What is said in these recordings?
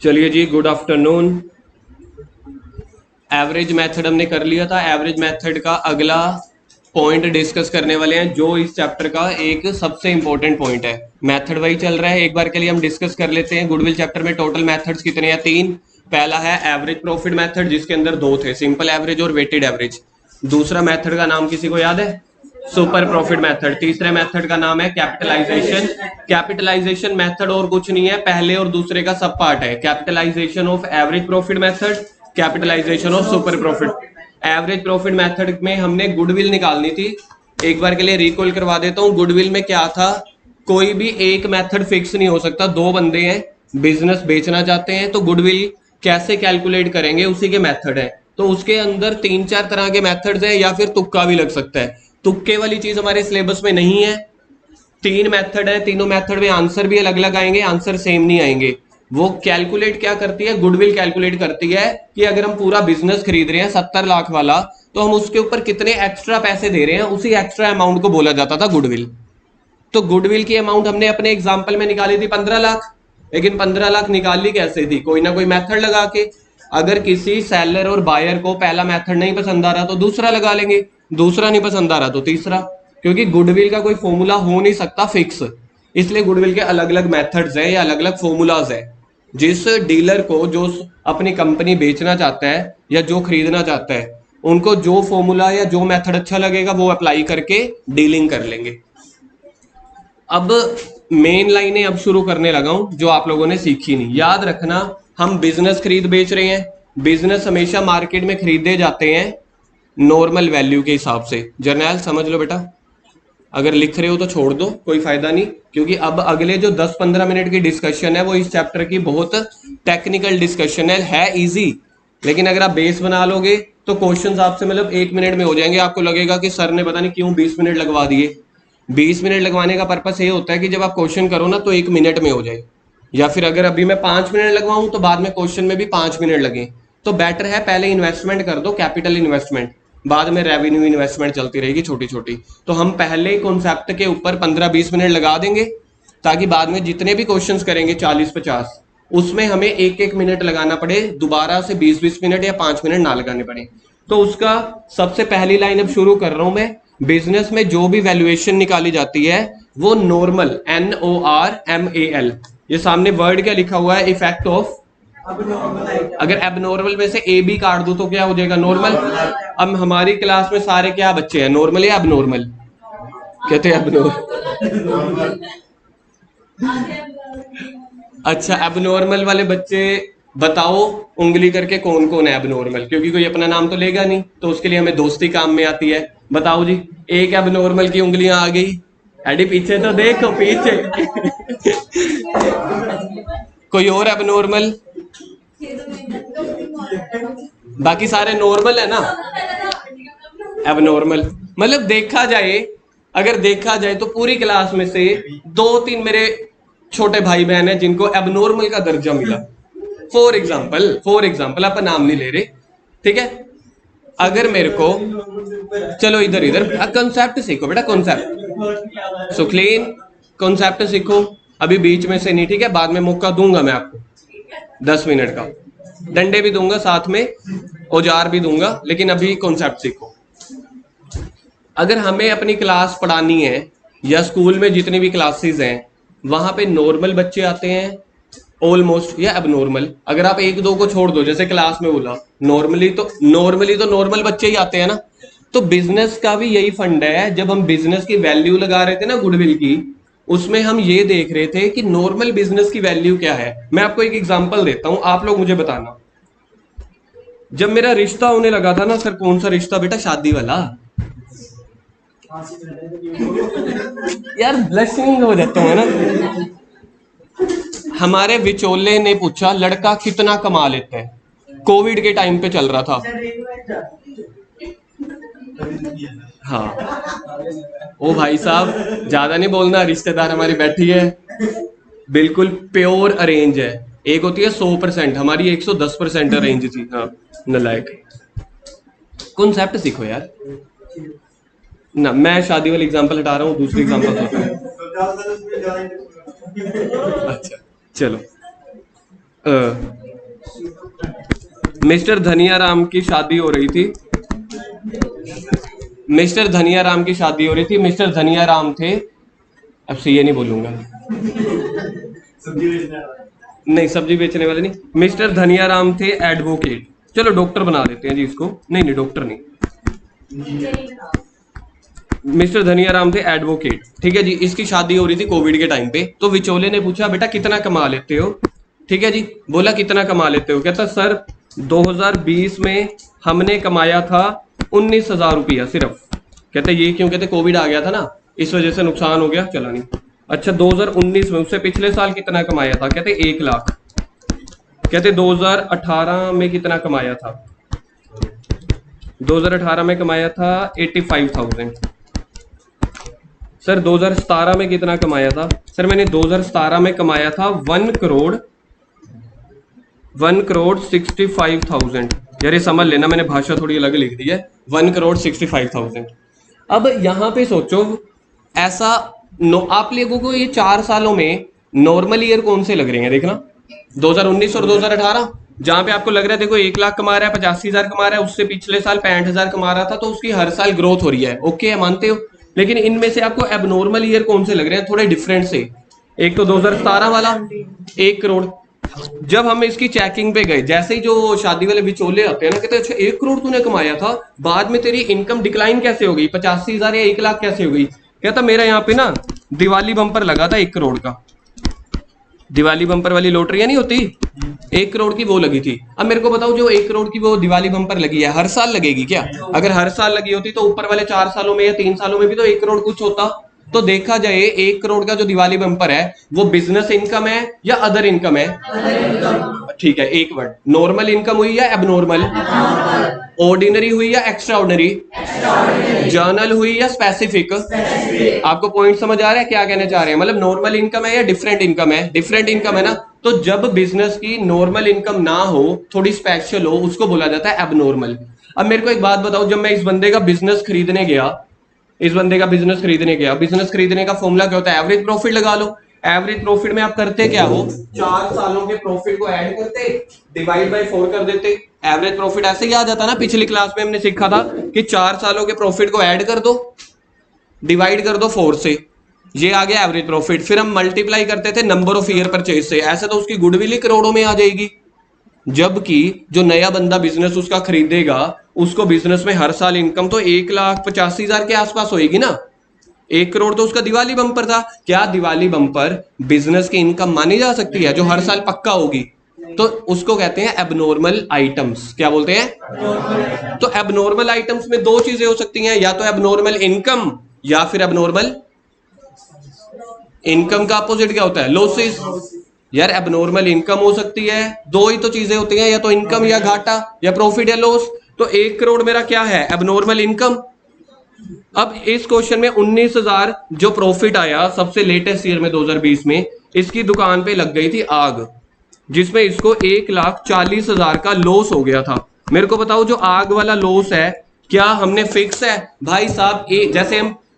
चलिए जी, good afternoon. Average method हमने कर लिया था। एवरेज मेथड का अगला पॉइंट डिस्कस करने वाले हैं, जो इस चैप्टर का एक सबसे इंपॉर्टेंट पॉइंट है। मेथड वही चल रहा है, एक बार के लिए हम डिस्कस कर लेते हैं। गुडविल चैप्टर में टोटल मेथड्स कितने हैं? 3। पहला है एवरेज प्रॉफिट मेथड, जिसके अंदर 2 थे, सिंपल एवरेज और वेटेड एवरेज। दूसरा मेथड का नाम किसी को याद है? Super profit method. तीसरे मेथड का नाम है कैपिटलाइजेशन। कैपिटलाइजेशन मेथड और कुछ नहीं है, पहले और दूसरे का सब पार्ट है। Capitalisation of average profit method, capitalisation of super profit. Average profit method में हमने गुडविल निकालनी थी। एक बार के लिए रिकॉल करवा देता हूं। गुडविल में क्या था? कोई भी एक मेथड फिक्स नहीं हो सकता। 2 बंदे हैं, बिजनेस बेचना चाहते हैं, तो गुडविल कैसे कैलकुलेट करेंगे, उसी के मेथड है। तो उसके अंदर 3-4 तरह के मेथड्स है, या फिर तुक्का भी लग सकता है। तुक्के वाली चीज हमारे सिलेबस में नहीं है। 3 मेथड है, तीनों मेथड में आंसर भी अलग अलग आएंगे, आंसर सेम नहीं आएंगे। वो कैलकुलेट क्या करती है? गुडविल कैलकुलेट करती है कि अगर हम पूरा बिजनेस खरीद रहे हैं 70 लाख वाला, तो हम उसके ऊपर कितने एक्स्ट्रा पैसे दे रहे हैं, उसी एक्स्ट्रा अमाउंट को बोला जाता था गुडविल। तो गुडविल की अमाउंट हमने अपने एग्जाम्पल में निकाली थी 15 लाख। लेकिन 15 लाख निकाली कैसे थी? कोई ना कोई मेथड लगा के। अगर किसी सेलर और बायर को पहला मेथड नहीं पसंद आ रहा तो दूसरा लगा लेंगे, दूसरा नहीं पसंद आ रहा तो तीसरा, क्योंकि गुडविल का कोई फॉर्मूला हो नहीं सकता फिक्स। इसलिए गुडविल के अलग अलग मेथड्स हैं या अलग अलग फॉर्मूलाज है। जिस डीलर को जो अपनी कंपनी बेचना चाहता है या जो खरीदना चाहता है, उनको जो फॉर्मूला या जो मेथड अच्छा लगेगा वो अप्लाई करके डीलिंग कर लेंगे। अब मेन लाइनें अब शुरू करने लगा हूं, जो आप लोगों ने सीखी नहीं। याद रखना, हम बिजनेस खरीद बेच रहे हैं। बिजनेस हमेशा मार्केट में खरीदे जाते हैं नॉर्मल वैल्यू के हिसाब से। जर्नैल समझ लो बेटा, अगर लिख रहे हो तो छोड़ दो, कोई फायदा नहीं, क्योंकि अब अगले जो 10-15 मिनट की डिस्कशन है वो इस चैप्टर की बहुत टेक्निकल डिस्कशन है इजी। लेकिन अगर आप बेस बना लोगे तो क्वेश्चंस आपसे मतलब 1 मिनट में हो जाएंगे। आपको लगेगा कि सर ने पता नहीं क्यों 20 मिनट लगवा दिए। 20 मिनट लगवाने का पर्पस ये होता है कि जब आप क्वेश्चन करो ना तो 1 मिनट में हो जाए, या फिर अगर अभी मैं 5 मिनट लगवाऊं तो बाद में क्वेश्चन में भी 5 मिनट लगे। तो बेटर है पहले इन्वेस्टमेंट कर दो, कैपिटल इन्वेस्टमेंट, बाद में रेवेन्यू इन्वेस्टमेंट चलती रहेगी छोटी छोटी। तो हम पहले कॉन्सेप्ट के ऊपर 15-20 मिनट लगा देंगे, ताकि बाद में जितने भी क्वेश्चंस करेंगे 40-50, उसमें हमें 1-1 मिनट लगाना पड़े, दोबारा से 20-20 मिनट या 5 मिनट ना लगाने पड़े। तो उसका सबसे पहली लाइन अब शुरू कर रहा हूं मैं। बिजनेस में जो भी वैल्यूएशन निकाली जाती है वो नॉर्मल, NORMAL, ये सामने वर्ड क्या लिखा हुआ है? Effect of. अगर एबनॉर्मल में से ए बी काट दो तो क्या हो जाएगा? नॉर्मल। अब हमारी क्लास में सारे क्या बच्चे हैं, नॉर्मल या एबनॉर्मल? कहते हैं एबनॉर्मल। अच्छा, एबनॉर्मल वाले बच्चे बताओ उंगली करके कौन कौन है एबनॉर्मल, क्योंकि कोई अपना नाम तो लेगा नहीं, तो उसके लिए हमें दोस्ती काम में आती है। बताओ जी, एक एबनॉर्मल की उंगलियां आ गई। एडी पीछे तो देखो, पीछे। कोई और एबनॉर्मल? बाकी सारे नॉर्मल है ना? एबनॉर्मल मतलब देखा जाए, अगर देखा जाए तो पूरी क्लास में से 2-3 मेरे छोटे भाई बहन है जिनको एबनॉर्मल का दर्जा मिला। फॉर एग्जाम्पल आप नाम नहीं ले रहे, ठीक है? अगर मेरे को, चलो इधर इधर कॉन्सेप्ट सीखो बेटा, कॉन्सेप्ट सुखलीन, कॉन्सेप्ट सीखो। अभी बीच में से नहीं, ठीक है? बाद में मौका दूंगा मैं आपको 10 मिनट का, डंडे भी दूंगा साथ में, औजार भी दूंगा, लेकिन अभी कॉन्सेप्ट सीखो। अगर हमें अपनी क्लास पढ़ानी है या स्कूल में जितनी भी क्लासेस हैं वहां पे नॉर्मल बच्चे आते हैं ऑलमोस्ट, या एबनॉर्मल। अगर आप 1-2 को छोड़ दो, जैसे क्लास में बोला नॉर्मली तो नॉर्मल बच्चे ही आते हैं ना। तो बिजनेस का भी यही फंड है। जब हम बिजनेस की वैल्यू लगा रहे थे ना गुडविल की, उसमें हम ये देख रहे थे कि नॉर्मल बिजनेस की वैल्यू क्या है। मैं आपको एक एग्जांपल देता हूं, आप लोग मुझे बताना। जब मेरा रिश्ता होने लगा था ना सर, कौन सा रिश्ता बेटा? शादी वाला। यार ब्लशिंग हो जाता हूँ ना। हमारे विचोले ने पूछा लड़का कितना कमा लेता है, कोविड के टाइम पे चल रहा था। हाँ, ओ भाई साहब ज्यादा नहीं बोलना, रिश्तेदार हमारी बैठी है। बिल्कुल प्योर अरेंज है। एक होती है 100%, हमारी 110% अरेंज थी। हाँ, नलायक। कॉन्सेप्ट सीखो यार ना। मैं शादी वाली एग्जांपल हटा रहा हूँ, दूसरी एग्जांपल सोचो। अच्छा चलो, मिस्टर धनिया राम की शादी हो रही थी। मिस्टर धनिया राम की शादी हो रही थी। मिस्टर धनिया राम थे, अब से ये नहीं बोलूंगा, नहीं सब्जी बेचने वाले नहीं, मिस्टर धनिया राम थे एडवोकेट। चलो डॉक्टर बना देते हैं जी इसको, नहीं नहीं डॉक्टर नहीं, मिस्टर धनिया राम थे एडवोकेट। ठीक है जी, इसकी शादी हो रही थी कोविड के टाइम पे। तो विचोले ने पूछा बेटा कितना कमा लेते हो? ठीक है जी, बोला कितना कमा लेते हो? कहता सर 2020 में हमने कमाया था 19,000 रुपया सिर्फ। कहते ये क्यों? कहते कोविड आ गया था ना, इस वजह से नुकसान हो गया, चला नहीं। अच्छा 2019 में, उससे पिछले साल कितना कमाया था? कहते 1 लाख। कहते 2018 में कितना कमाया था? 2018 में कमाया था 85,000। सर 2017 में कितना कमाया था? सर मैंने 2017 में कमाया था 1 करोड़ 65,000। यार ये समझ लेना, मैंने भाषा थोड़ी अलग लिख दी है, 1 करोड़ 65,000। अब यहां पे सोचो ऐसा आप लोगों को ये 4 सालों में नॉर्मल ईयर कौन से लग रहे हैं? देखना 2019 और 2018, जहां पे आपको लग रहा है देखो 1 लाख कमा रहा है, 85,000 कमा रहा है, उससे पिछले साल 65,000 कमा रहा था, तो उसकी हर साल ग्रोथ हो रही है। ओके मानते हो, लेकिन इनमें से आपको एबनॉर्मल ईयर कौन से लग रहे हैं थोड़े डिफरेंट से? एक तो 2017 वाला 1 करोड़। जब हम इसकी चेकिंग पे गए, जैसे ही जो शादी वाले बिचौले आते हैं ना, कहते हैं अच्छा 1 करोड़ तूने कमाया था, बाद में तेरी इनकम डिक्लाइन कैसे हो गई, 85,000 या 1 लाख कैसे हो गई? कहता मेरा यहाँ पे ना दिवाली बम्पर लगा था 1 करोड़ का, दिवाली बम्पर वाली लॉटरियां नहीं होती, 1 करोड़ की वो लगी थी। अब मेरे को बताओ जो 1 करोड़ की वो दिवाली बम्पर लगी है, हर साल लगेगी क्या? अगर हर साल लगी होती तो ऊपर वाले 4 सालों में या 3 सालों में भी तो 1 करोड़ कुछ होता। तो देखा जाए 1 करोड़ का जो दिवाली बम्पर है वो बिजनेस इनकम है या अदर इनकम है? ठीक है, एक वर्ड, नॉर्मल इनकम हुई या एबनॉर्मल? ऑर्डिनरी हुई या एक्स्ट्रा ऑर्डिनरी? जर्नल हुई या स्पेसिफिक? आपको पॉइंट समझ आ रहा है क्या कहने चाह रहे हैं? मतलब नॉर्मल इनकम है या डिफरेंट इनकम है? डिफरेंट इनकम है ना। तो जब बिजनेस की नॉर्मल इनकम ना हो, थोड़ी स्पेशल हो, उसको बोला जाता है एबनॉर्मल। अब मेरे को एक बात बताओ, जब मैं इस बंदे का बिजनेस खरीदने गया, बिजनेस खरीदने का फॉर्मूला क्या होता है? एवरेज प्रॉफिट लगा लो। एवरेज प्रॉफिट में आप करते क्या हो? 4 सालों के प्रॉफिट को ऐड करते, डिवाइड बाय 4 कर देते, एवरेज प्रॉफिट ऐसे ही आ जाता ना। पिछली क्लास में हमने सीखा था कि 4 सालों के प्रॉफिट को ऐड कर दो, डिवाइड कर दो 4 से, ये आ गया एवरेज प्रॉफिट। फिर हम मल्टीप्लाई करते थे नंबर ऑफ ईयर परचेज से, ऐसे तो उसकी गुडविल ही करोड़ों में आ जाएगी। जबकि जो नया बंदा बिजनेस उसका खरीदेगा, उसको बिजनेस में हर साल इनकम तो 1,85,000 के आसपास होएगी ना। 1 करोड़ तो उसका दिवाली बम्पर था। क्या दिवाली बम्पर बिजनेस की इनकम मानी जा सकती है जो हर साल पक्का होगी? तो उसको कहते हैं एबनॉर्मल आइटम्स। क्या बोलते हैं? तो एबनॉर्मल आइटम्स में 2 चीजें हो सकती हैं, या तो एबनॉर्मल इनकम या फिर एबनॉर्मल इनकम का अपोजिट क्या होता है? लॉसेस। यार एबनॉर्मल इनकम हो सकती है, 2 ही तो चीजें होती हैं, या तो इनकम या घाटा, या प्रॉफिट या लॉस। तो 1 करोड़ मेरा क्या है? Abnormal income. अब इस क्वेश्चन में 19,000 जो प्रॉफिट आया सबसे लेटेस्ट ईयर में 2020 में, इसकी दुकान पे लग गई थी आग, जिसमें इसको 1,40,000 का लॉस हो गया था। मेरे को बताओ जो आग वाला लॉस है, क्या हमने फिक्स है भाई साहब?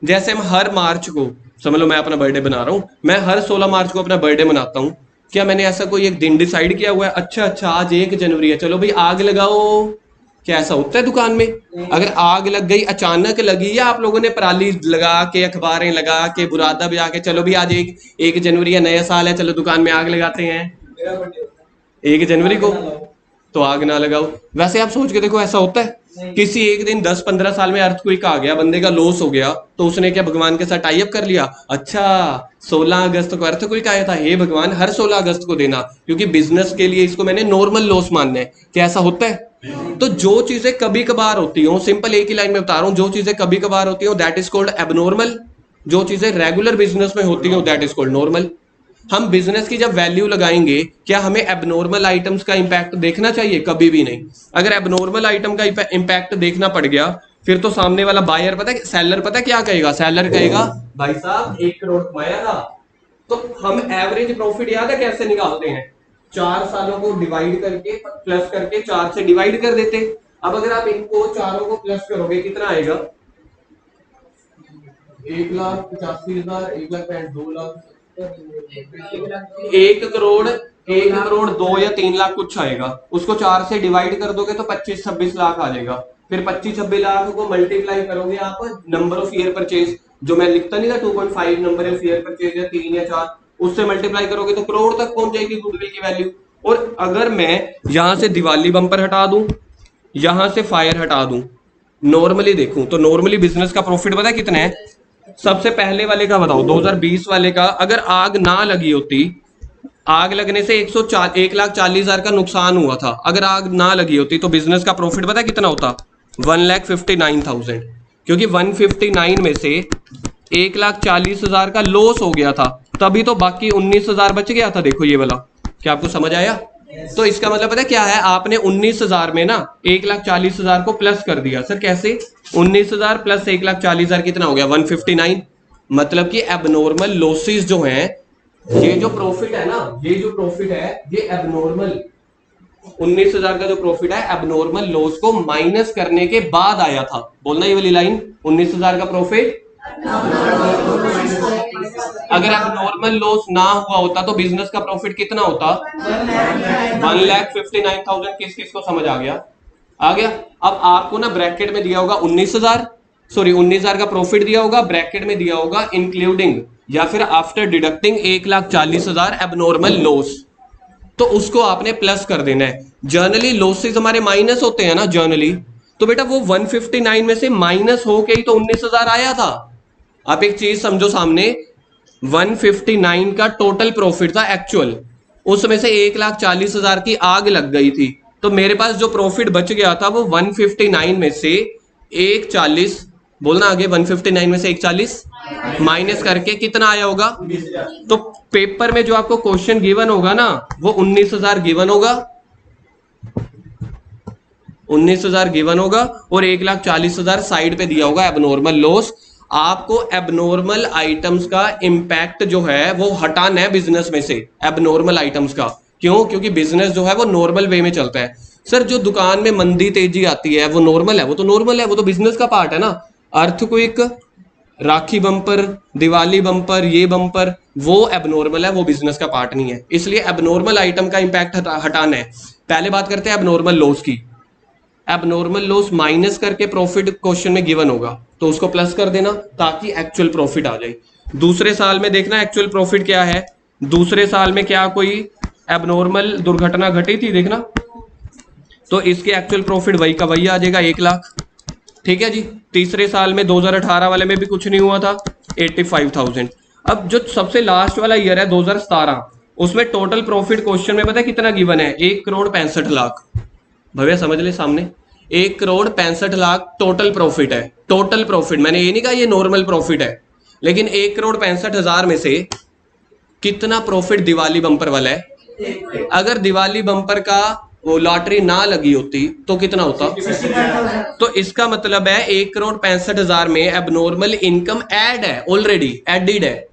जैसे हम हर मार्च को, समझ लो मैं अपना बर्थडे बना रहा हूं, मैं हर 16 मार्च को अपना बर्थडे मनाता हूं, क्या मैंने ऐसा कोई एक दिन डिसाइड किया हुआ है? अच्छा आज 1 जनवरी है, चलो भाई आग लगाओ। क्या ऐसा होता है दुकान में? अगर आग लग गई, अचानक लगी, या आप लोगों ने पराली लगा के, अखबारें लगा के, बुरादा बजा के, चलो भी आज 1 जनवरी है, नया साल है, चलो दुकान में आग लगाते हैं 1 जनवरी को, तो आग ना लगाओ। वैसे आप सोच के देखो, ऐसा होता है? किसी एक दिन 10-15 साल में अर्थक्वेक आ गया, बंदे का लॉस हो गया, तो उसने क्या भगवान के साथ टाई अप कर लिया? अच्छा 16 अगस्त को अर्थक्वेक आया था, हे भगवान हर 16 अगस्त को देना, क्योंकि बिजनेस के लिए इसको मैंने नॉर्मल लॉस मानना है। क्या ऐसा होता है? तो जो चीजें कभी कभार होती हो, सिंपल एक ही लाइन में बता रहा हूं, जो चीजें कभी कभार होती हो दैट इज कॉल्ड एबनॉर्मल, जो चीजें रेगुलर बिजनेस में होती हो दैट इज कॉल्ड नॉर्मल। हम बिजनेस की जब वैल्यू लगाएंगे, क्या हमें एबनॉर्मल आइटम्स का इंपैक्ट देखना चाहिए? कभी भी नहीं। अगर एबनॉर्मल आइटम का इंपैक्ट देखना पड़ गया, फिर तो सामने वाला बायर पता है, सेलर पता है क्या कहेगा? सेलर कहेगा भाई साहब 1 करोड़ कमाया था। तो हम एवरेज प्रॉफिट याद है कैसे निकालते हैं? 4 सालों को डिवाइड करके, प्लस करके 4 से डिवाइड कर देते। अब अगर आप इनको चारों को प्लस करोगे कितना आएगा? 1,85,000, 1,65,000, 2 लाख, 1 करोड़ 1 करोड़ 2 या 3 लाख कुछ आएगा, उसको 4 से डिवाइड कर दोगे तो 25-26 लाख आ जाएगा। फिर 25-26 लाख को मल्टीप्लाई करोगे आप नंबर ऑफ ईयर परचेज, जो मैं लिखता नहीं था 2.5 नंबर ऑफ ईयर परचेज या 3 या 4, उससे मल्टीप्लाई करोगे तो करोड़ तक पहुंच जाएगी गुडविल की वैल्यू। और अगर मैं यहां से दिवाली बम्पर हटा दूं, यहां से फायर हटा दूं, नॉर्मली देखूं तो नॉर्मली बिजनेस का प्रॉफिट पता है कितना है? सबसे पहले वाले का बताओ, 2020 वाले का अगर आग ना लगी होती, आग लगने से 1,40,000 का नुकसान हुआ था, अगर आग ना लगी होती तो बिजनेस का प्रॉफिट पता है कितना होता? 1,59,000, क्योंकि 159 में से 1,40,000 का लॉस हो गया था, तभी तो बाकी 19,000 बच गया था। देखो ये वाला, क्या आपको समझ आया? तो इसका मतलब पता है क्या है? आपने 19,000 में ना 1,40,000 को प्लस कर दिया। सर कैसे? 19,000 प्लस 1,40,000 कितना हो गया? 159। मतलब कि एबनॉर्मल लॉसेस जो हैं, ये जो प्रॉफिट है ना, ये जो प्रॉफिट है ये एबनॉर्मल 19,000 का जो प्रॉफिट है एबनॉर्मल लॉस को माइनस करने के बाद आया था। बोलना ये वाली लाइन, 19,000 का प्रॉफिट अगर एबनॉर्मल लॉस ना हुआ होता तो बिजनेस का प्रॉफिट कितना होता? 1,59,000। किस किस को समझ आ गया? आ गया। अब आपको ना ब्रैकेट में दिया होगा 19,000, सॉरी 19,000 का प्रॉफिट दिया होगा, ब्रैकेट में दिया होगा इंक्लूडिंग या फिर आफ्टर डिडक्टिंग 1,40,000 एबनॉर्मल लॉस, तो उसको आपने प्लस कर देना है। जर्नली लॉसेस हमारे माइनस होते हैं ना जर्नली, तो बेटा वो 159 में से माइनस होके ही तो 19,000 आया था। आप एक चीज समझो, सामने 159 का टोटल प्रॉफिट था एक्चुअल, उसमें से 1,40,000 की आग लग गई थी, तो मेरे पास जो प्रॉफिट बच गया था वो 159 में से 1,40, बोलना आगे, 159 में से 1,40 माइनस करके कितना आया होगा? तो पेपर में जो आपको क्वेश्चन गिवन होगा ना वो 19,000 गिवन होगा, 19,000 गिवन होगा और 1,40,000 साइड पे दिया होगा एबनॉर्मल लॉस। आपको एबनॉर्मल आइटम्स का इंपैक्ट जो है वो हटाना है बिजनेस में से, एबनॉर्मल आइटम्स का। क्यों? क्योंकि बिजनेस जो है वो नॉर्मल वे में चलता है। सर जो दुकान में मंदी तेजी आती है वो नॉर्मल है? वो तो नॉर्मल है, वो तो बिजनेस का पार्ट है ना। अर्थक्वेक, राखी बम्पर, दिवाली बम्पर, ये बम्पर, वो एबनॉर्मल है, वो बिजनेस का पार्ट नहीं है। इसलिए एबनॉर्मल आइटम का इंपैक्ट हटाना है। पहले बात करते हैं एबनॉर्मल लॉस की। एबनॉर्मल लॉस माइनस करके प्रॉफिट क्वेश्चन में गिवन होगा तो उसको प्लस कर देना ताकि एक्चुअल प्रॉफिट आ जाए। दूसरे साल में देखना एक्चुअल प्रॉफिट क्या है। दूसरे साल में क्या कोई एबनॉर्मल दुर्घटना घटी थी देखना, तो इसके एक्चुअल प्रॉफिट वही का वही आ जाएगा, 1 लाख। ठीक है जी। तीसरे साल में 2018 वाले में भी कुछ नहीं हुआ था, 85,000। अब जो सबसे लास्ट वाला ईयर है 2017, उसमें टोटल प्रॉफिट क्वेश्चन में पता है कितना गिवन है? 1,65,00,000। भैया समझ ले, सामने 1,65,00,000 टोटल प्रॉफिट है। टोटल प्रॉफिट, मैंने ये नहीं कहा ये नॉर्मल प्रॉफिट है, लेकिन 1,65,000 में से कितना प्रॉफिट दिवाली बम्पर वाला है? अगर दिवाली बम्पर का वो लॉटरी ना लगी होती तो कितना होता? तो इसका मतलब है 1,65,000 में एबनॉर्मल इनकम ऐड है, ऑलरेडी एडिड है,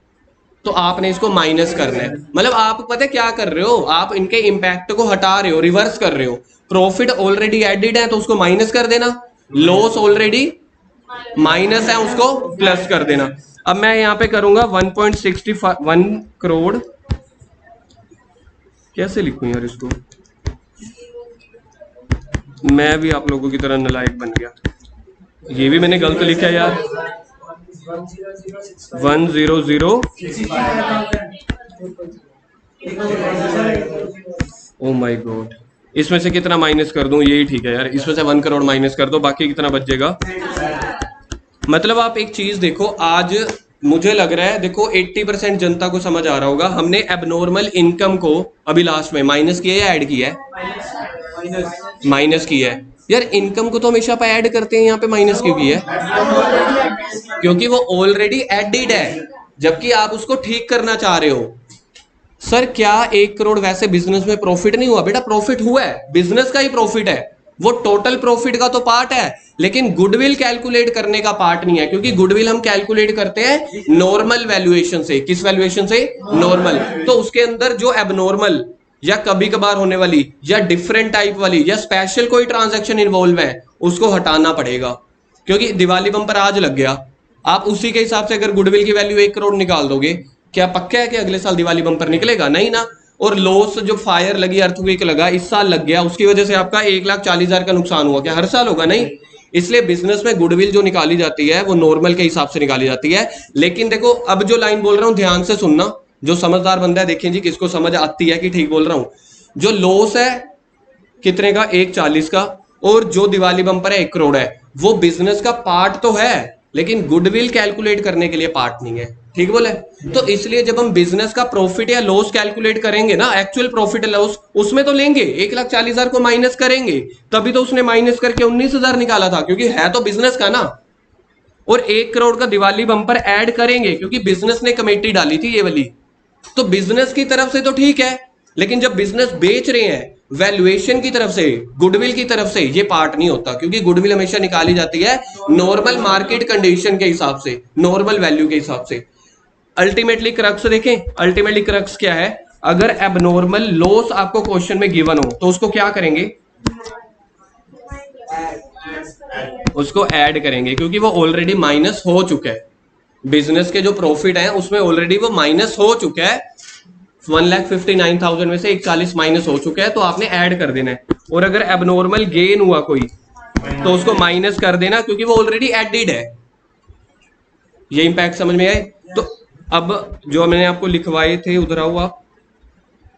तो आपने इसको माइनस करना है। मतलब आप पता है क्या कर रहे हो? आप इनके इंपैक्ट को हटा रहे हो, रिवर्स कर रहे हो। प्रॉफिट ऑलरेडी एडिड है तो उसको माइनस कर देना, लॉस ऑलरेडी माइनस है उसको प्लस कर देना। अब मैं यहां पे करूंगा 1.65 करोड़, कैसे लिखूं यार इसको? मैं भी आप लोगों की तरह नालायक बन गया, ये भी मैंने गलत लिखा है यार। 100, ओ माय गॉड, इसमें से कितना माइनस कर दूं? यही ठीक है यार, इसमें से 1 करोड़ माइनस कर दो, बाकी कितना बच जाएगा? मतलब आप एक चीज देखो, आज मुझे लग रहा है देखो 80% जनता को समझ आ रहा होगा, हमने एबनॉर्मल इनकम को अभी लास्ट में माइनस किया या ऐड किया है? माइनस किया है यार। इनकम को तो हमेशा आप ऐड करते हैं, यहाँ पे माइनस क्यों किया है? क्योंकि वो ऑलरेडी एडिड है, जबकि आप उसको ठीक करना चाह रहे हो। सर क्या 1 करोड़ वैसे बिजनेस में प्रॉफिट नहीं हुआ? बेटा प्रॉफिट हुआ है, बिजनेस का ही प्रॉफिट है, वो टोटल प्रॉफिट का तो पार्ट है, लेकिन गुडविल कैलकुलेट करने का पार्ट नहीं है, क्योंकि गुडविल हम कैलकुलेट करते हैं नॉर्मल वैल्यूएशन से। किस वैल्यूएशन से? नॉर्मल। तो उसके अंदर जो एबनॉर्मल या कभी कभार होने वाली या डिफरेंट टाइप वाली या स्पेशल कोई ट्रांजैक्शन इन्वॉल्व है उसको हटाना पड़ेगा। क्योंकि दिवाली बम्पर आज लग गया, आप उसी के हिसाब से अगर गुडविल की वैल्यू 1 करोड़ निकाल दोगे, क्या पक्का है कि अगले साल दिवाली बम्पर निकलेगा? नहीं ना। और लॉस जो फायर लगी, अर्थक्वेक लगा, इस साल लग गया, उसकी वजह से आपका 1,40,000 का नुकसान हुआ, क्या हर साल होगा? नहीं। इसलिए बिजनेस में गुडविल जो निकाली जाती है वो नॉर्मल के हिसाब से निकाली जाती है। लेकिन देखो अब जो लाइन बोल रहा हूं ध्यान से सुनना, जो समझदार बंदा है देखिए जी किसको समझ आती है कि ठीक बोल रहा हूं। जो लॉस है कितने का? 1,40 का, और जो दिवाली बम्पर है 1 करोड़ है, वो बिजनेस का पार्ट तो है लेकिन गुडविल कैलकुलेट करने के लिए पार्ट नहीं है। ठीक बोले? तो इसलिए जब हम बिजनेस का प्रॉफिट या लॉस कैलकुलेट करेंगे ना, एक्चुअल प्रॉफिट या लॉस, उसमें तो लेंगे 1,40,000 को माइनस करेंगे, तभी तो उसने माइनस करके 19,000 निकाला था, क्योंकि है तो बिजनेस का ना। और 1 करोड़ का दिवाली बम्पर ऐड करेंगे क्योंकि बिजनेस ने कमेटी डाली थी ये वाली, तो बिजनेस की तरफ से तो ठीक है, लेकिन जब बिजनेस बेच रहे हैं वैल्यूएशन की तरफ से, गुडविल की तरफ से, ये पार्ट नहीं होता, क्योंकि गुडविल हमेशा निकाली जाती है नॉर्मल मार्केट कंडीशन के हिसाब से, नॉर्मल वैल्यू के हिसाब से। अल्टीमेटली क्रक्स देखें, अल्टीमेटली क्रक्स क्या है? अगर एबनॉर्मल लॉस आपको क्वेश्चन में गिवन हो तो उसको क्या करेंगे? उसको ऐड करेंगे, क्योंकि वो ऑलरेडी माइनस हो चुका है। बिजनेस के जो प्रॉफिट है उसमें ऑलरेडी वो माइनस हो चुका है, 1,59,000 में से 1,40 माइनस हो चुका है, तो आपने ऐड कर देना है। और अगर एबनॉर्मल गेन हुआ कोई तो उसको माइनस कर देना, क्योंकि वो ऑलरेडी एडेड है। ये इंपैक्ट समझ में आए? तो अब जो मैंने आपको लिखवाए थे उधर आओ आप,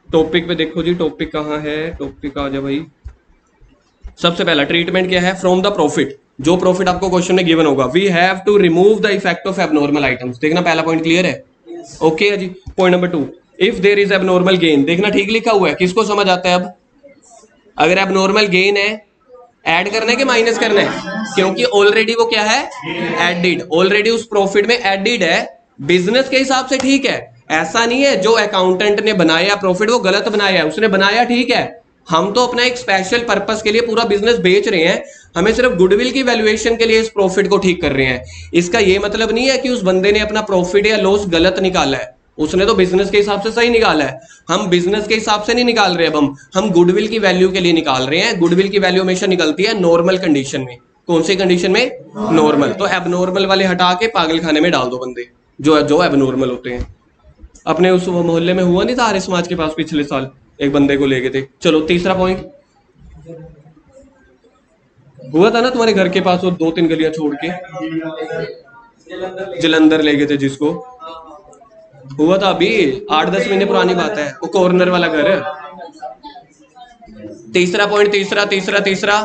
टॉपिक पे देखो जी, टॉपिक कहाँ है? टॉपिक आ जा भाई। सबसे पहला ट्रीटमेंट क्या है? फ्रॉम द प्रॉफिट, जो प्रॉफिट आपको क्वेश्चन में गिवन होगा, we have to remove the effect of abnormal items. देखना पहला पॉइंट क्लियर है? ओके है जी। Point number 2, if there is abnormal gain, देखना ठीक लिखा हुआ है, किसको समझ आता है? अब अगर एबनॉर्मल गेन है, ऐड करना है कि माइनस करना है? क्योंकि ऑलरेडी वो क्या है? एडिड, ऑलरेडी उस प्रॉफिट में एडिड है। बिजनेस के हिसाब से ठीक है, ऐसा नहीं है जो अकाउंटेंट ने बनाया प्रॉफिट वो गलत बनाया है, उसने बनाया ठीक है। हम तो अपना एक स्पेशल पर्पस के लिए पूरा बिजनेस बेच रहे हैं, हमें सिर्फ गुडविल की वैल्यूएशन के लिए इस प्रॉफिट को ठीक कर रहे हैं। इसका ये मतलब नहीं है कि उस बंदे ने अपना प्रॉफिट या लॉस गलत निकाला है, उसने तो बिजनेस के हिसाब से सही निकाला है। हम बिजनेस के हिसाब से नहीं निकाल रहे, अब हम गुडविल की वैल्यू के लिए निकाल रहे हैं। गुडविल की वैल्यू हमेशा निकलती है नॉर्मल कंडीशन में। कौन सी कंडीशन में? नॉर्मल। तो एबनॉर्मल वाले हटा के पागल खाने में डाल दो बंदे जो एबनॉर्मल होते हैं। अपने उस मोहल्ले में हुआ नहीं था आर्य समाज के पास पिछले साल, एक बंदे को ले गए थे। चलो तीसरा पॉइंट हुआ था ना तुम्हारे घर के पास, वो 2-3 गलियां छोड़ के जलंधर ले गए थे जिसको, हुआ था अभी 8-10 महीने पुरानी बात है, वो कॉर्नर वाला घर है। तीसरा पॉइंट, तीसरा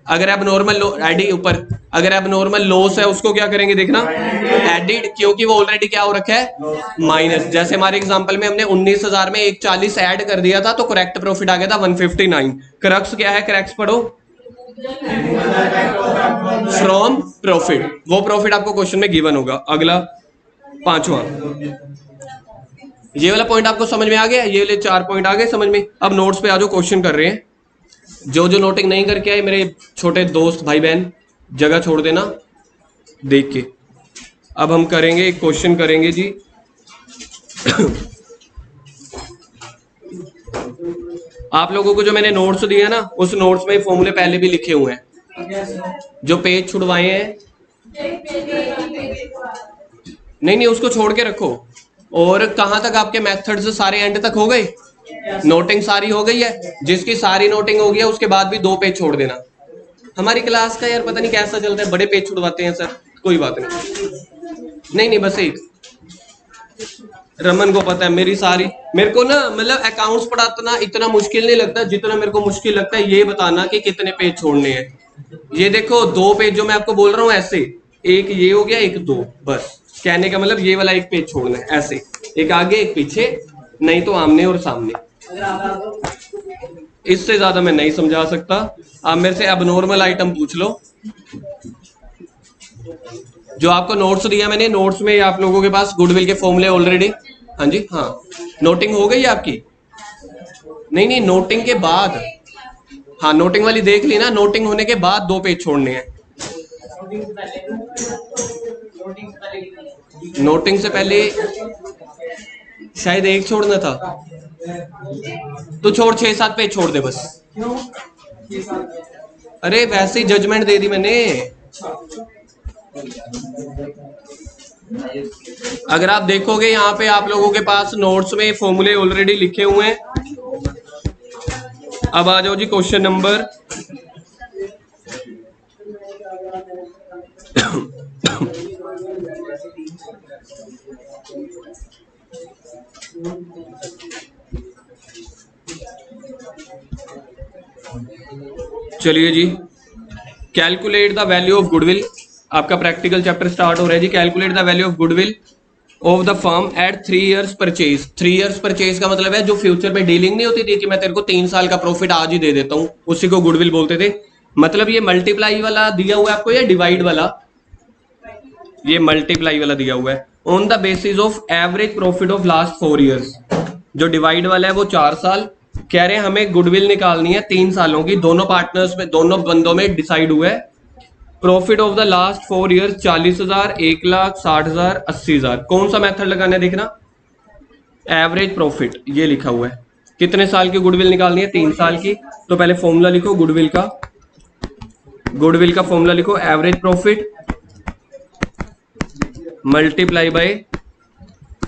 अगर एबनॉर्मल एडी ऊपर, अगर एबनॉर्मल लॉस है उसको क्या करेंगे? देखना एडिड, क्योंकि वो ऑलरेडी क्या हो रखा है? माइनस। जैसे हमारे एग्जांपल में हमने 19,000 में 1,40 ऐड कर दिया था तो करेक्ट प्रॉफिट आ गया था 159। क्रक्स क्या है? क्रक्स पढ़ो, फ्रॉम प्रॉफिट, वो प्रॉफिट आपको क्वेश्चन में गिवन होगा। अगला 5वां, ये वाला पॉइंट आपको समझ में आ गया? ये वाले 4 पॉइंट आ गए समझ में? अब नोट्स पे आ जाओ, क्वेश्चन कर रहे हैं। जो नोटिंग नहीं करके आए मेरे छोटे दोस्त भाई बहन, जगह छोड़ देना देख के। अब हम करेंगे एक क्वेश्चन करेंगे जी। आप लोगों को जो मैंने नोट्स दिया ना, उस नोट्स में फॉर्मूले पहले भी लिखे हुए हैं। जो पेज छुड़वाए हैं, नहीं उसको छोड़ के रखो। और कहां तक आपके मेथड्स सारे एंड तक हो गए? नोटिंग सारी हो गई है? जिसकी सारी नोटिंग हो गई है उसके बाद भी 2 पेज छोड़ देना। हमारी क्लास का यार पता नहीं कैसा चलता है, बड़े पेज छुड़वाते हैं सर। कोई बात नहीं, बस एक। रमन को पता है मेरी सारी, मेरे को ना मतलब अकाउंट्स पढ़ाना इतना मुश्किल नहीं लगता जितना मेरे को मुश्किल लगता है ये बताना कि कितने पेज छोड़ने हैं। ये देखो 2 पेज जो मैं आपको बोल रहा हूँ ऐसे, एक ये हो गया, एक 2, बस कहने का मतलब ये वाला 1 पेज छोड़ना है ऐसे, एक आगे एक पीछे, नहीं तो आमने और सामने। इससे ज्यादा मैं नहीं समझा सकता। आप मेरे से एबनॉर्मल आइटम पूछ लो। जो आपको नोट्स दिया मैंने, नोट्स में आप लोगों के पास गुडविल के फॉर्मूले ऑलरेडी, हाँ जी हाँ, नोटिंग हो गई आपकी? नहीं नोटिंग के बाद, हाँ नोटिंग वाली देख ली ना, नोटिंग होने के बाद 2 पेज छोड़ने हैं। नोटिंग से पहले शायद 1 छोड़ना था, तो छोड़ 6-7 पेज छोड़ दे बस। अरे वैसे ही जजमेंट दे दी मैंने। अगर आप देखोगे यहाँ पे आप लोगों के पास नोट्स में फॉर्मूले ऑलरेडी लिखे हुए हैं। अब आ जाओ जी क्वेश्चन नंबर चलिए जी, calculate the value of goodwill. आपका प्रैक्टिकल चैप्टर स्टार्ट हो रहा है जी। Calculate the value of goodwill of the firm at 3 years purchase. 3 years purchase का मतलब है जो फ्यूचर में डीलिंग नहीं होती थी कि मैं तेरे को 3 साल का प्रॉफिट आज ही दे देता हूं, उसी को गुडविल बोलते थे। मतलब ये मल्टीप्लाई वाला दिया हुआ है आपको या डिवाइड वाला? ये मल्टीप्लाई वाला दिया हुआ है। On the basis of average profit of last 4 years। जो डिवाइड वाला है वो 4 साल। कह रहे हैं हमें गुडविल निकालनी है 3 सालों की, दोनों पार्टनर्स में, दोनों बंदों में डिसाइड हुआ है। Profit of the last 4 years 40,000, 1,00,000, 60,000, 80,000। कौन सा मेथड लगाना है देखना, एवरेज प्रॉफिट ये लिखा हुआ है। कितने साल की गुडविल निकालनी है? 3 साल की। तो पहले फॉर्मूला लिखो गुडविल का। गुडविल का फॉर्मूला लिखो average profit multiply by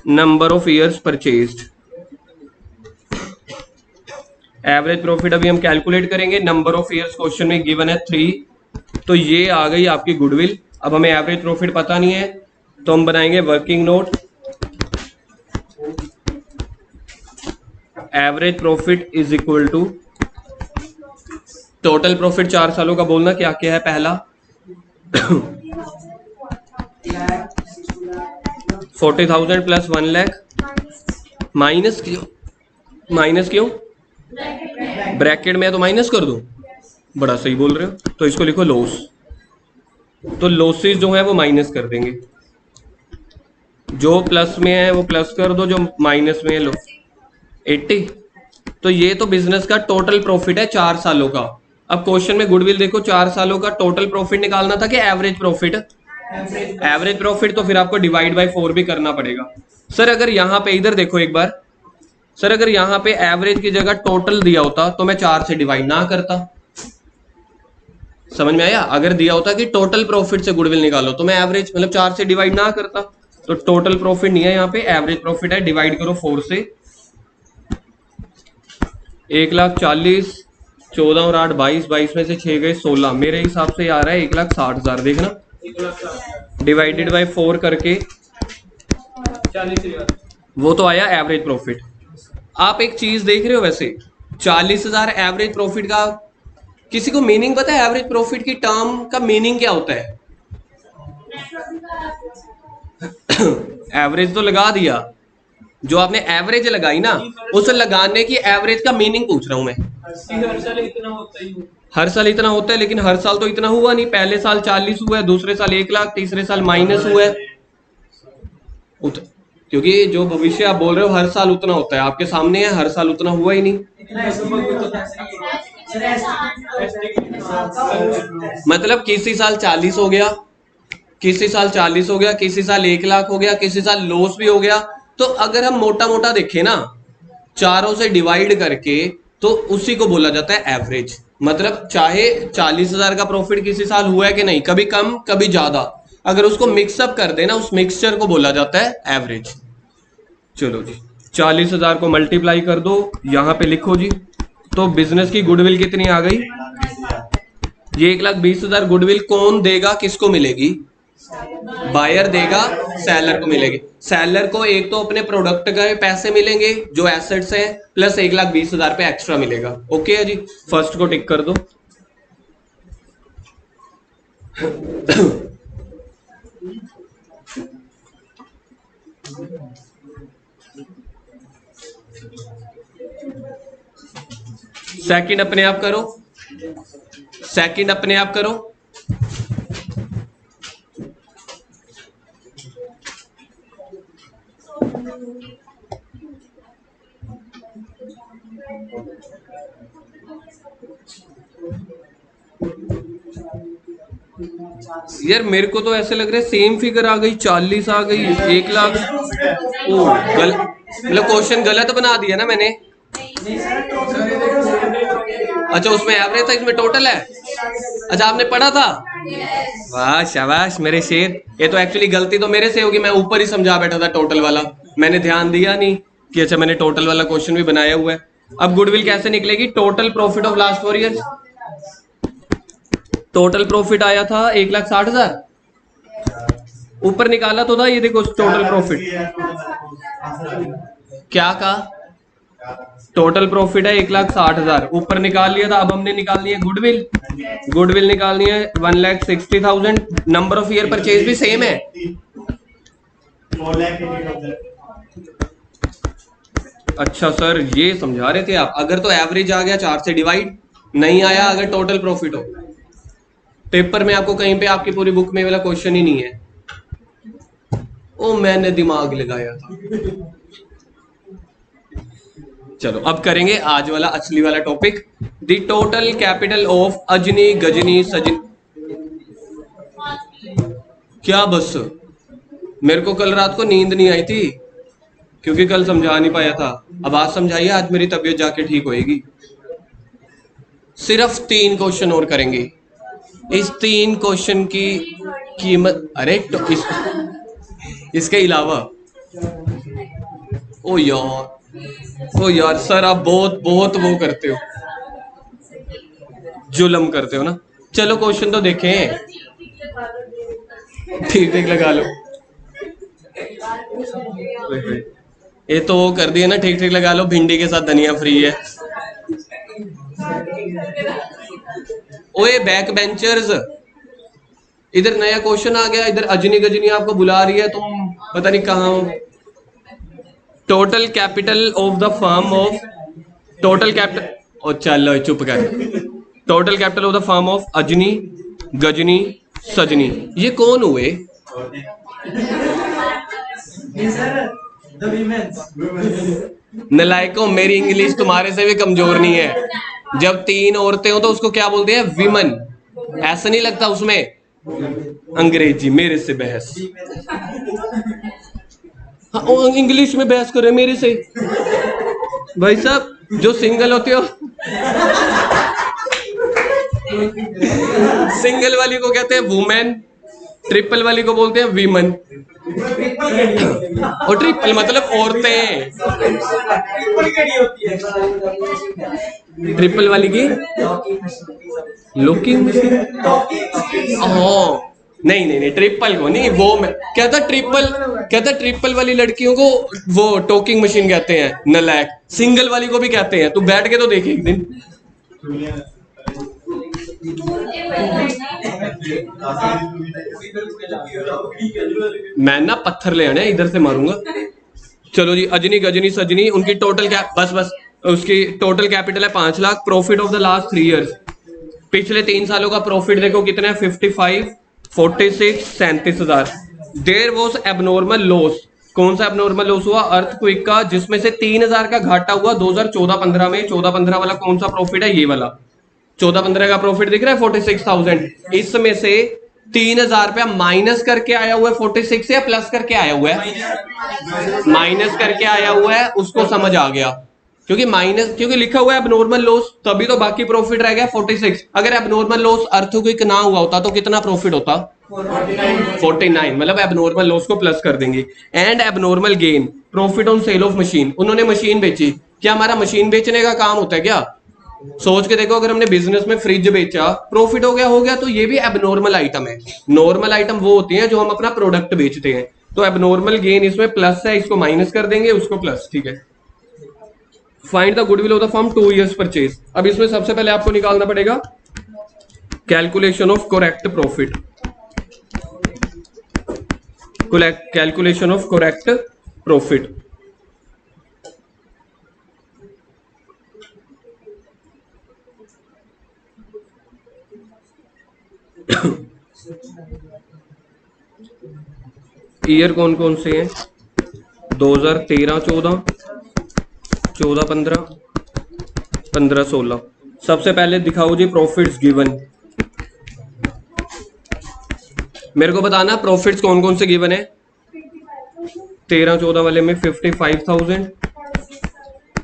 number of years purchased. Average profit अभी हम कैलकुलेट करेंगे। नंबर ऑफ ईयर्स क्वेश्चन में गिवन है 3, तो ये आ गई आपकी गुडविल। अब हमें एवरेज प्रॉफिट पता नहीं है तो हम बनाएंगे working note. Average profit is equal to total profit 4 सालों का बोलना क्या क्या है। पहला 40,000 प्लस 1 लाख माइनस क्यों? माइनस क्यों? ब्रैकेट में है तो माइनस कर दूं? बड़ा सही बोल रहे हो। तो इसको लिखो लॉस। तो लॉसेस जो है वो माइनस कर देंगे। जो प्लस में है वो प्लस कर दो, जो माइनस में है लो 80। तो ये तो बिजनेस का टोटल प्रॉफिट है 4 सालों का। अब क्वेश्चन में गुडविल देखो 4 सालों का टोटल प्रॉफिट निकालना था कि एवरेज प्रॉफिट? Average profit. तो फिर आपको डिवाइड बाय 4 भी करना पड़ेगा। सर अगर यहां पे इधर देखो एक बार, सर अगर यहां पे एवरेज की जगह टोटल दिया होता तो मैं 4 से डिवाइड ना करता। समझ में आया? अगर दिया होता कि टोटल प्रॉफिट से गुडविल निकालो तो मैं एवरेज मतलब 4 से डिवाइड ना करता। तो टोटल प्रॉफिट नहीं है यहाँ पे, एवरेज प्रॉफिट है। डिवाइड करो 4 से। 1,40,000, 14 और 8 22, 22 में से 6 गए 16। मेरे हिसाब से आ रहा है 1,60,000। देखना डिवाइडेड बाय 4 करके 40,000, वो तो आया एवरेज प्रॉफिट। आप एक चीज देख रहे हो वैसे 40,000 एवरेज प्रॉफिट का किसी को मीनिंग पता है? एवरेज प्रॉफिट की टर्म का मीनिंग क्या होता है? एवरेज तो लगा दिया, जो आपने एवरेज लगाई ना उस लगाने की एवरेज का मीनिंग पूछ रहा हूं मैं। हर साल इतना होता है, लेकिन हर साल तो इतना हुआ नहीं। पहले साल 40 हुआ है, दूसरे साल 1,00,000, तीसरे साल माइनस हुआ है। क्योंकि जो भविष्य आप बोल रहे हो हर साल उतना होता है, आपके सामने है हर साल उतना हुआ ही नहीं। मतलब किसी साल 40 हो गया, किसी साल 40 हो गया, किसी साल 1,00,000 हो गया, किसी साल लॉस भी हो गया। तो अगर हम मोटा मोटा देखें ना, चारों से डिवाइड करके, तो उसी को बोला जाता है एवरेज। मतलब चाहे 40,000 का प्रॉफिट किसी साल हुआ है कि नहीं, कभी कम कभी ज्यादा, अगर उसको मिक्सअप कर देना उस मिक्सचर को बोला जाता है एवरेज। चलो जी 40,000 को मल्टीप्लाई कर दो, यहां पे लिखो जी। तो बिजनेस की गुडविल कितनी आ गई? ये 1,20,000 गुडविल कौन देगा, किसको मिलेगी? बायर देगा, सेलर को मिलेगी। सेलर को एक तो अपने प्रोडक्ट के पैसे मिलेंगे जो एसेट्स हैं, प्लस 1,20,000 पे एक्स्ट्रा मिलेगा। ओके है जी, फर्स्ट को टिक कर दो। सेकंड अपने आप करो, सेकंड अपने आप करो। यार मेरे को तो ऐसे लग रहा है सेम फिगर आ गई, 40 आ गई, 1,00,000। मतलब क्वेश्चन गलत बना दिया ना मैंने। अच्छा उसमें एवरेज था, इसमें टोटल है। अच्छा आपने पढ़ा था, वाह शाबाश मेरे शेर। ये तो एक्चुअली गलती तो मेरे से होगी, मैं ऊपर ही समझा बैठा था टोटल वाला, मैंने ध्यान दिया नहीं कि अच्छा मैंने टोटल वाला क्वेश्चन भी बनाया हुआ है। अब गुडविल कैसे निकलेगी, total profit of last 4 years. Total profit आया था 1,60,000, ऊपर निकाला तो था, ये देखो टोटल प्रॉफिट क्या कहा, टोटल प्रॉफिट है 1,60,000, ऊपर निकाल लिया था। अब हमने निकालनी है गुडविल, गुडविल निकालनी है 1,60,000। नंबर ऑफ ईयर परचेज भी सेम है। अच्छा सर ये समझा रहे थे आप, अगर तो एवरेज आ गया 4 से डिवाइड, नहीं आया अगर टोटल प्रॉफिट हो। पेपर में आपको कहीं पे आपकी पूरी बुक में वाला क्वेश्चन ही नहीं है, ओ मैंने दिमाग लगाया था। चलो अब करेंगे आज वाला असली वाला topic, the total capital of Ajni Gajni Sajni. क्या बस मेरे को कल रात को नींद नहीं आई थी क्योंकि कल समझा नहीं पाया था, अब आज समझाइए, आज मेरी तबीयत जाके ठीक होएगी। सिर्फ 3 क्वेश्चन और करेंगे, इस 3 क्वेश्चन की कीमत, अरे तो इसके अलावा ओ यार सर आप बहुत बहुत वो करते हो, जुल्म करते हो ना। चलो क्वेश्चन तो देखें, ठीक ठीक लगा लो। ये तो कर दिया ना, ठीक ठीक लगा लो, भिंडी के साथ धनिया फ्री है। ओए बैक बेंचर्स, इधर नया क्वेश्चन आ गया, इधर अजनी गजनी आपको बुला रही है, तुम पता नहीं कहाँ हो। Total capital of the firm of, total capital, और चलो चुप कर, total capital of the firm of Ajni Gajni Sajni, ये कौन हुए? नलायकों, मेरी इंग्लिश तुम्हारे से भी कमजोर नहीं है। जब 3 औरतें हो तो उसको क्या बोलते हैं, विमन, ऐसा नहीं लगता उसमें अंग्रेजी मेरे से बहस। हाँ इंग्लिश में बहस करे मेरे से, भाई साहब जो सिंगल होते हो सिंगल वाली को कहते हैं वुमेन, ट्रिपल वाली को बोलते हैं वीमन, और ट्रिपल मतलब औरतें। ट्रिपल वाली की लुकिंग मशीन, नहीं नहीं नहीं ट्रिपल को नहीं, वो मैं कहता ट्रिपल वाली लड़कियों को वो टॉकिंग मशीन कहते हैं, नलायक। सिंगल वाली को भी कहते हैं, तू बैठ के तो देख एक दिन। मैं ना पत्थर ले आने इधर से मारूंगा। चलो जी, अजनी गजनी सजनी, उनकी टोटल बस उसकी टोटल कैपिटल है 5 lakh. Profit of the last 3 years, पिछले 3 सालों का प्रॉफिट देखो कितना है, 55, 46, 37,000। देयर वॉज एबनॉर्मल लॉस, कौन सा एबनॉर्मल लॉस हुआ, अर्थक्वेक का, जिसमें से 3,000 का घाटा हुआ 2014-15 में। 14-15 वाला कौन सा प्रॉफिट है, ये वाला 14-15 का प्रॉफिट दिख रहा है 46,000। इसमें से 3,000 रुपया माइनस करके आया हुआ है 46 से, या प्लस करके आया हुआ है, माइनस करके आया हुआ है, उसको समझ आ गया। क्योंकि माइनस, क्योंकि लिखा हुआ है एबनॉर्मल लॉस, तभी तो बाकी प्रॉफिट रह गया 46। अगर एबनॉर्मल लॉस अर्थक्वेक ना हुआ होता तो कितना प्रॉफिट होता, 49, मतलब एबनॉर्मल लॉस को प्लस कर देंगे। And abnormal gain, profit on sale of machine, उन्होंने मशीन बेची। क्या हमारा मशीन बेचने का काम होता है क्या? सोच के देखो, अगर हमने बिजनेस में फ्रिज बेचा, प्रॉफिट हो गया, तो ये भी एबनॉर्मल आइटम है। नॉर्मल आइटम वो होती हैं जो हम अपना प्रोडक्ट बेचते हैं। तो एबनॉर्मल गेन इसमें प्लस है, इसको माइनस कर देंगे, उसको प्लस, ठीक है। Find the goodwill of the firm 2 years purchase. अब इसमें सबसे पहले आपको निकालना पड़ेगा calculation of correct profit, calculation of correct profit. Year कौन कौन से हैं, 2013-14, 14-15, 15-16। सबसे पहले दिखाओ जी प्रॉफिट्स गिवन, मेरे को बताना प्रॉफिट्स कौन कौन से गिवन है। 13-14 वाले में 55,000,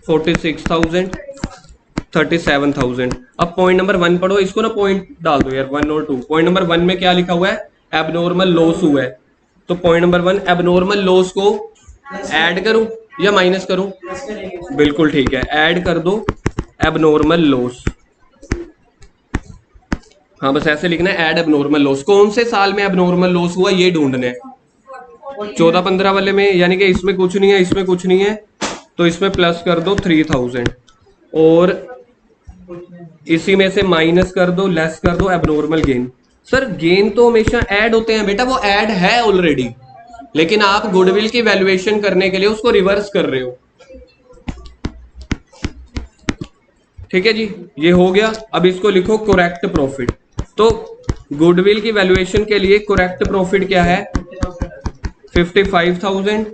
46,000, 37,000। अब पॉइंट नंबर 1 पढ़ो, इसको ना पॉइंट डाल दो यार, 1 और 2। पॉइंट नंबर 1 में क्या लिखा हुआ है? एबनॉर्मल लॉस हुआ है। तो पॉइंट नंबर 1 एबनॉर्मल लॉस को ऐड करूं या माइनस करूं? बिल्कुल ठीक है, ऐड कर दो एबनॉर्मल लॉस। हाँ बस ऐसे लिखना है, ऐड एबनॉर्मल लॉस। कौन से साल में एबनॉर्मल लॉस हुआ ये ढूंढना है। 14-15 वाले में, यानी कि इसमें कुछ नहीं है, इसमें कुछ नहीं है, तो इसमें प्लस कर दो 3000 और इसी में से माइनस कर दो, लेस कर दो एबनॉर्मल गेन। सर गेन तो हमेशा ऐड होते हैं बेटा, वो ऐड है ऑलरेडी, लेकिन आप गुडविल की वैल्यूएशन करने के लिए उसको रिवर्स कर रहे हो। ठीक है जी, ये हो गया। अब इसको लिखो करेक्ट प्रॉफिट। तो गुडविल की वैल्यूएशन के लिए करेक्ट प्रॉफिट क्या है? 55,000।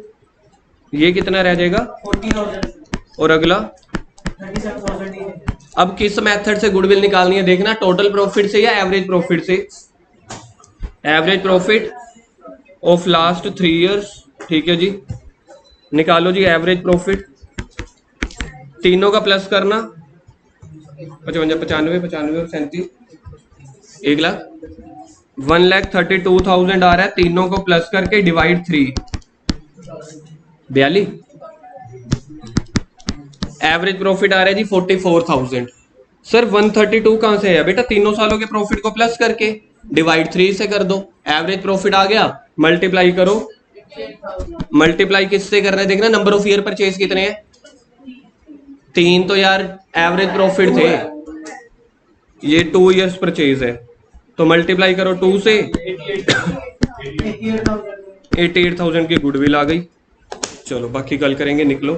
ये कितना रह जाएगा? 40,000। और अगला 37,000। अब किस मेथड से गुडविल निकालनी है देखना, टोटल प्रॉफिट से या एवरेज प्रॉफिट से? Average profit of last 3 years. ठीक है जी, निकालो जी एवरेज प्रॉफिट। तीनों का प्लस करना, 55, 95, 95 और 37, 1,32,000 आ रहा है। तीनों को प्लस करके डिवाइड 3, 42। एवरेज प्रॉफिट आ रहा है जी 44,000। सर 132 कहां से है बेटा? तीनों सालों के प्रॉफिट को प्लस करके डिवाइड 3 से कर दो, एवरेज प्रॉफिट आ गया। मल्टीप्लाई करो, मल्टीप्लाई किससे करना है देखना, नंबर ऑफ ईयर परचेज कितने हैं? 3 तो यार एवरेज प्रॉफिट थे, ये 2 ईयर्स परचेज है, तो मल्टीप्लाई करो 2 से। 88,000 की गुडविल आ गई। चलो बाकी कल करेंगे, निकलो।